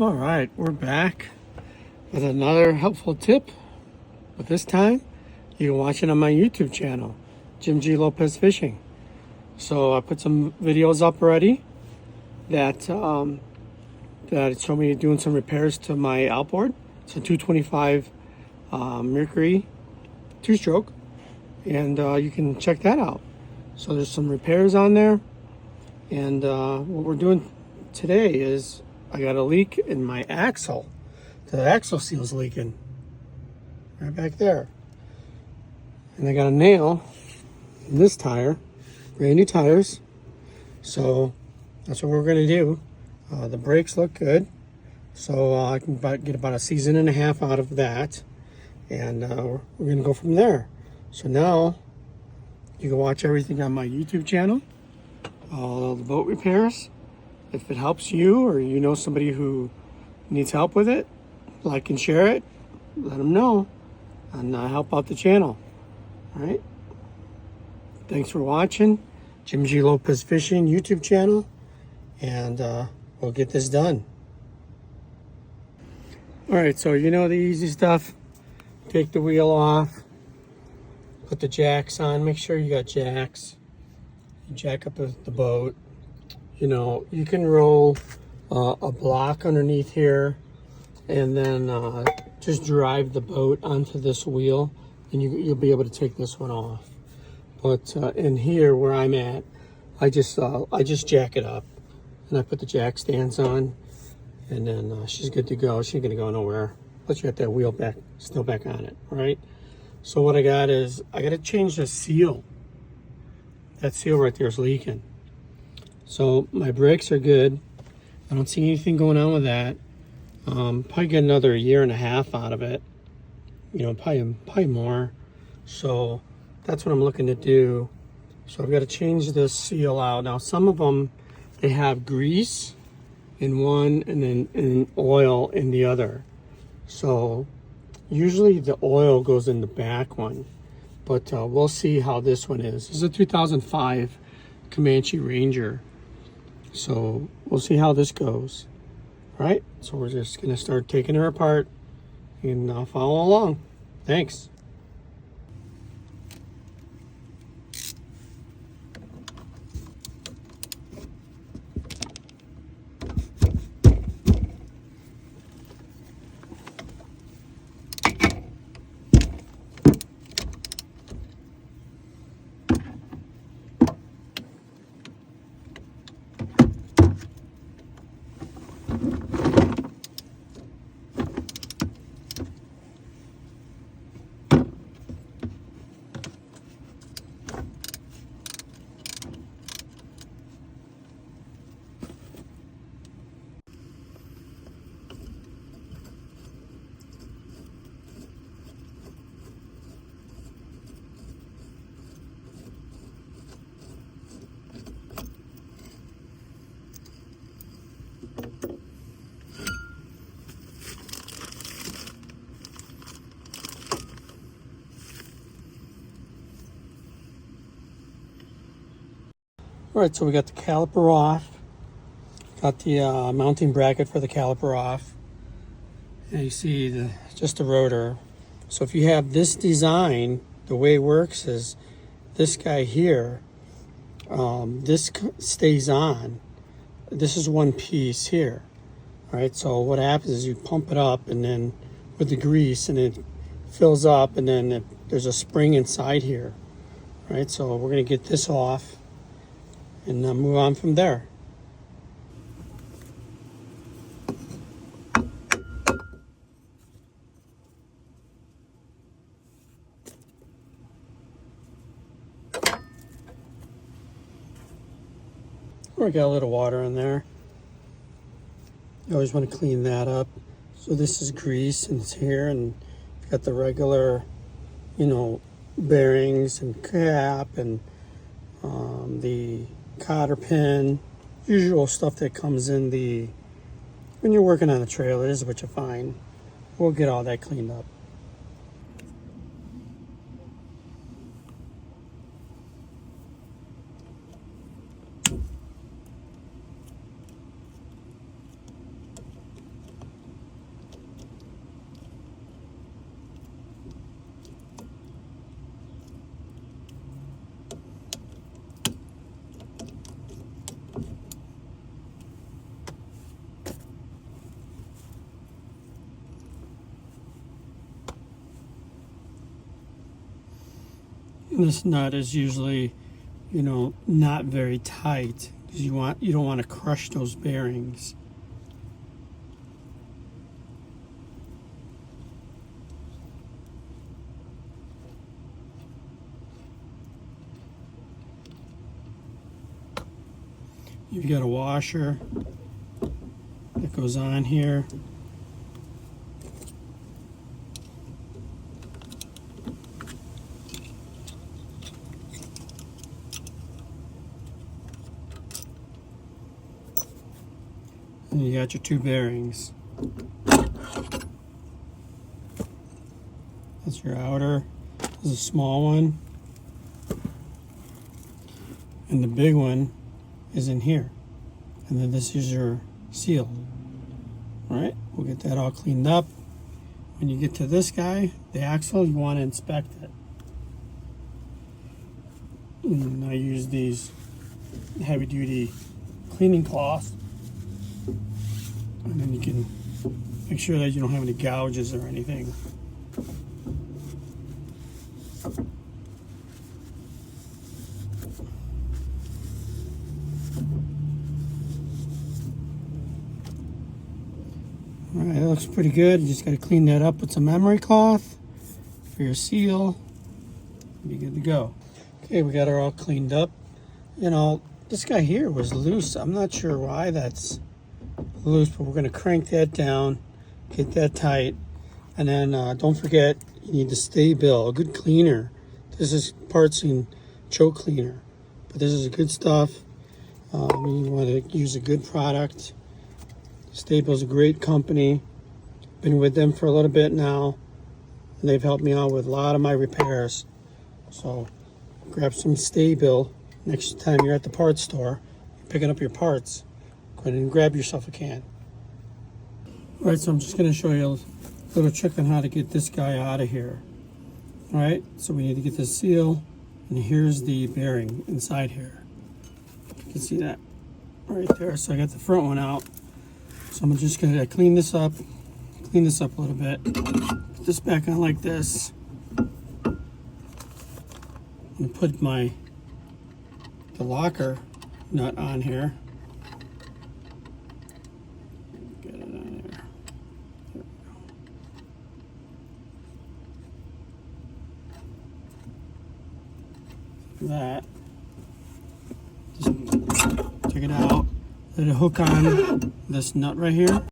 All right, we're back with another helpful tip, but this time you can watch it on my YouTube channel, Jim G Lopez Fishing. So I put some videos up already that show me doing some repairs to my outboard. It's a 225 Mercury two-stroke, and you can check that out. So there's some repairs on there, and what we're doing today is I got a leak in my axle. The axle seal's leaking right back there, and I got a nail in this tire, brand new tires. So that's what we're gonna do. The brakes look good, so I can get about a season and a half out of that, and we're gonna go from there. So now you can watch everything on my YouTube channel, all the boat repairs. If it helps you, or you know somebody who needs help with it, like and share it, let them know, and help out the channel. All right, thanks for watching Jim G Lopez Fishing YouTube channel, and we'll get this done. All right, so you know the easy stuff. Take the wheel off, put the jacks on, make sure you got jacks. You jack up the boat. You know, you can roll a block underneath here, and then just drive the boat onto this wheel, and you'll be able to take this one off. But in here where I'm at, I just jack it up, and I put the jack stands on, and then she's good to go. She ain't gonna go nowhere. But you got that wheel still back on it, right? So what I got is I got to change the seal. That seal right there is leaking. So my brakes are good. I don't see anything going on with that. Probably get another year and a half out of it. You know, probably more. So that's what I'm looking to do. So I've got to change this seal out. Now some of them, they have grease in one and then oil in the other. So usually the oil goes in the back one. But we'll see how this one is. This is a 2005 Comanche Ranger. So we'll see how this goes. All right, so we're just gonna start taking her apart and follow along. Thanks. All right, so we got the caliper off. Got the mounting bracket for the caliper off. And you see just the rotor. So if you have this design, the way it works is this guy here, this stays on. This is one piece here. All right, so what happens is you pump it up, and then with the grease, and it fills up, and then there's a spring inside here. All right, so we're gonna get this off and move on from there. We got a little water in there. You always want to clean that up. So this is grease, and it's here, and got the regular, you know, bearings and cap, and the cotter pin, usual stuff that comes in when you're working on a trailer. This is what you find. We'll get all that cleaned up. this nut is usually, you know, not very tight because you don't want to crush those bearings. You've got a washer that goes on here. And you got your two bearings. That's your outer. This is a small one. And the big one is in here. And then this is your seal. All right, we'll get that all cleaned up. When you get to this guy, the axle, you want to inspect it. And I use these heavy duty cleaning cloths. And then you can make sure that you don't have any gouges or anything. All right, that looks pretty good. You just got to clean that up with some emery cloth for your seal. Be good to go. Okay, we got her all cleaned up. You know, this guy here was loose. I'm not sure why that's loose, but we're going to crank that down, get that tight, and then don't forget you need the stay bill, a good cleaner. This is parts and choke cleaner, but this is good stuff. You want to use a good product. Staple's a great company. Been with them for a little bit now, and they've helped me out with a lot of my repairs. So grab some Stable next time you're at the parts store, picking up your parts. Go ahead and grab yourself a can. All right, so I'm just going to show you a little trick on how to get this guy out of here. All right, so we need to get the seal, and here's the bearing inside here. You can see that right there. So I got the front one out. So I'm just going to clean this up a little bit. Put this back on like this. And put the locker nut on here. Get it on there. There we go. That. Just take it out. Let it hook on this nut right here.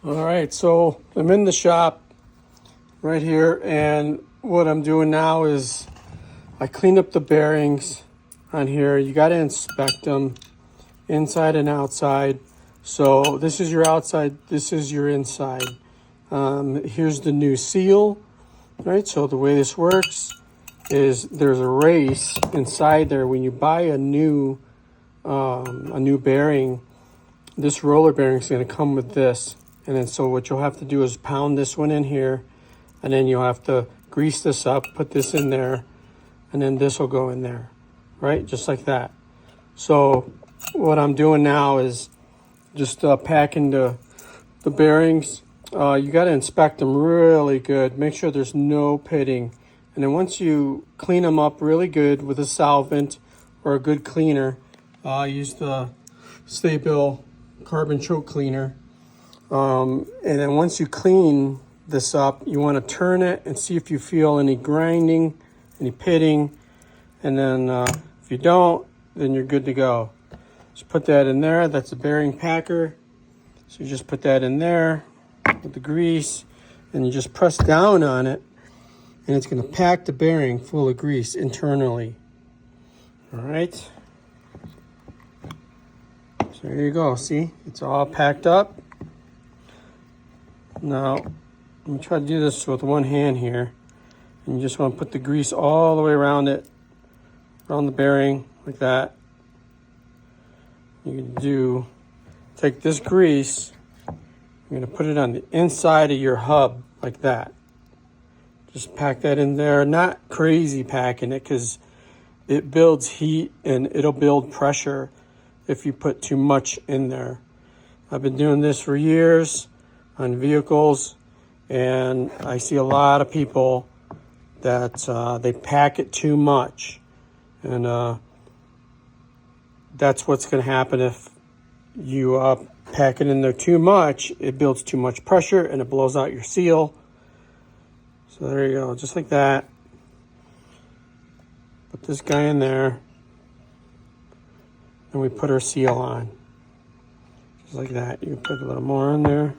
All right, so I'm in the shop right here, and what I'm doing now is I cleaned up the bearings on here. You got to inspect them inside and outside. So this is your outside, this is your inside. Here's the new seal, right? So the way this works is there's a race inside there. When you buy a new bearing, this roller bearing is going to come with this. And then so what you'll have to do is pound this one in here, and then you'll have to grease this up, put this in there, and then this will go in there, right? Just like that. So what I'm doing now is just packing the bearings. You got to inspect them really good. Make sure there's no pitting. And then once you clean them up really good with a solvent or a good cleaner, use the Stable carbon choke cleaner. And then once you clean this up, you want to turn it and see if you feel any grinding, any pitting. And then if you don't, then you're good to go. Just put that in there. That's a bearing packer. So you just put that in there with the grease, and you just press down on it, and it's going to pack the bearing full of grease internally. All right. So there you go. See, it's all packed up. Now, I'm going to try to do this with one hand here. And you just want to put the grease all the way around it, around the bearing, like that. You can take this grease, you're going to put it on the inside of your hub, like that. Just pack that in there. Not crazy packing it, because it builds heat and it'll build pressure if you put too much in there. I've been doing this for years on vehicles, and I see a lot of people that they pack it too much, and that's what's going to happen if you pack it in there too much. It builds too much pressure and it blows out your seal. So there you go, just like that. Put this guy in there, and we put our seal on, just like that. You can put a little more in there,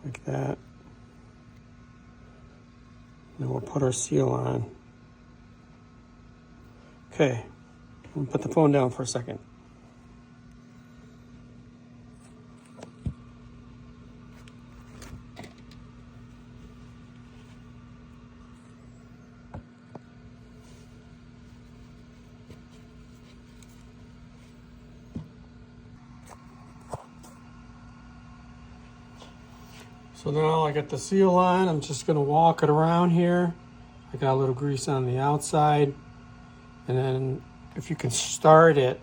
like that. Then we'll put our seal on. Okay, I'm gonna put the phone down for a second. So now I got the seal on. I'm just gonna walk it around here. I got a little grease on the outside. And then if you can start it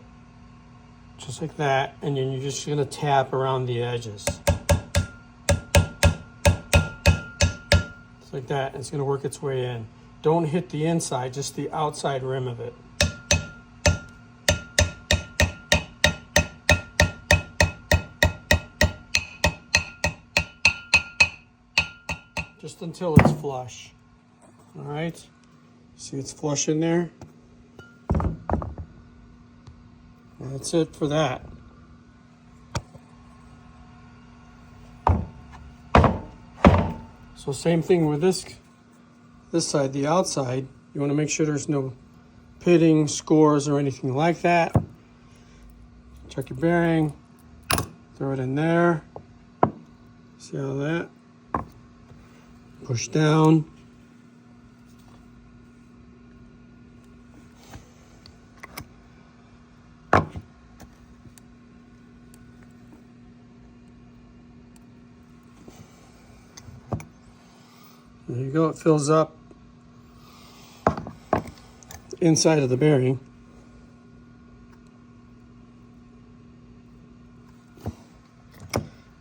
just like that, and then you're just gonna tap around the edges. Just like that, and it's gonna work its way in. Don't hit the inside, just the outside rim of it. Just until it's flush. All right, see it's flush in there? That's it for that. So same thing with this side, the outside. You want to make sure there's no pitting, scores, or anything like that. Check your bearing, throw it in there. See how that? Push down. There you go, it fills up inside of the bearing.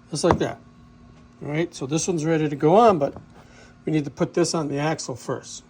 Just like that. All right, so this one's ready to go on, but we need to put this on the axle first.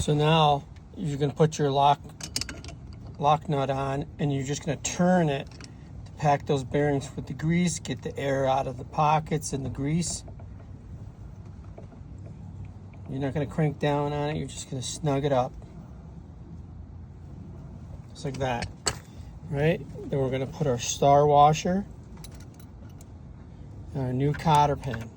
So now you're going to put your lock nut on, and you're just going to turn it to pack those bearings with the grease, get the air out of the pockets and the grease. You're not going to crank down on it. You're just going to snug it up. Just like that. Right? Then we're going to put our star washer and our new cotter pin.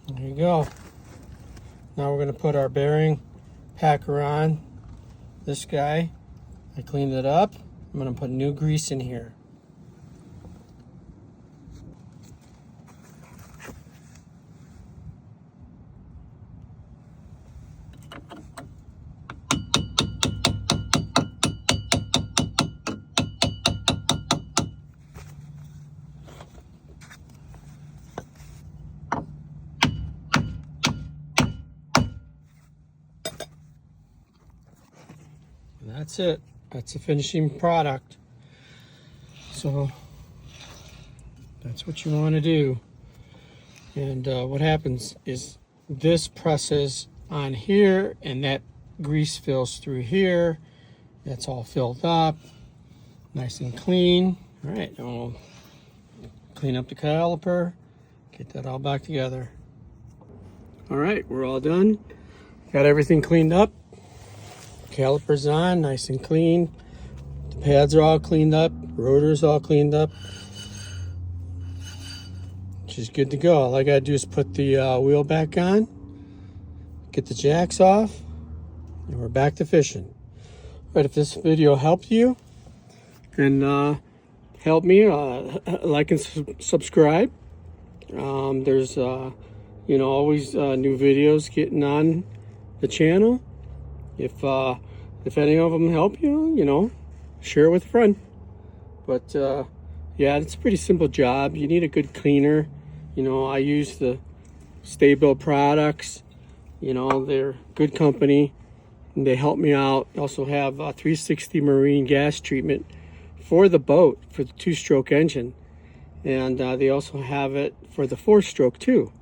There you go. Now we're going to put our bearing packer on. This guy, I cleaned it up. I'm going to put new grease in here. And that's it. That's the finishing product. So that's what you want to do. And what happens is this presses on here and that grease fills through here. That's all filled up, nice and clean. All right, and we'll clean up the caliper, get that all back together. All right, we're all done. Got everything cleaned up. Caliper's on, nice and clean. The pads are all cleaned up. Rotor's all cleaned up. She's good to go. All I gotta do is put the wheel back on, get the jacks off, and we're back to fishing. All right, if this video helped you, and help me, like and subscribe. There's always new videos getting on the channel. If any of them help you, share it with a friend. But yeah, it's a pretty simple job. You need a good cleaner. I use the Stay-Built products. They're good company and they help me out. They also have 360 marine gas treatment for the boat, for the 2-stroke engine. And they also have it for the 4-stroke too.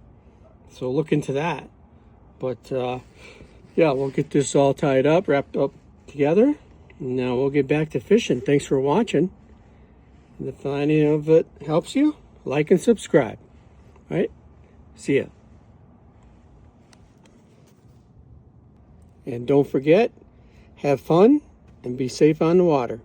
So look into that. But yeah, we'll get this all tied up, wrapped up together. And now we'll get back to fishing. Thanks for watching. And if any of it helps you, like and subscribe. All right? See ya. And don't forget, have fun and be safe on the water.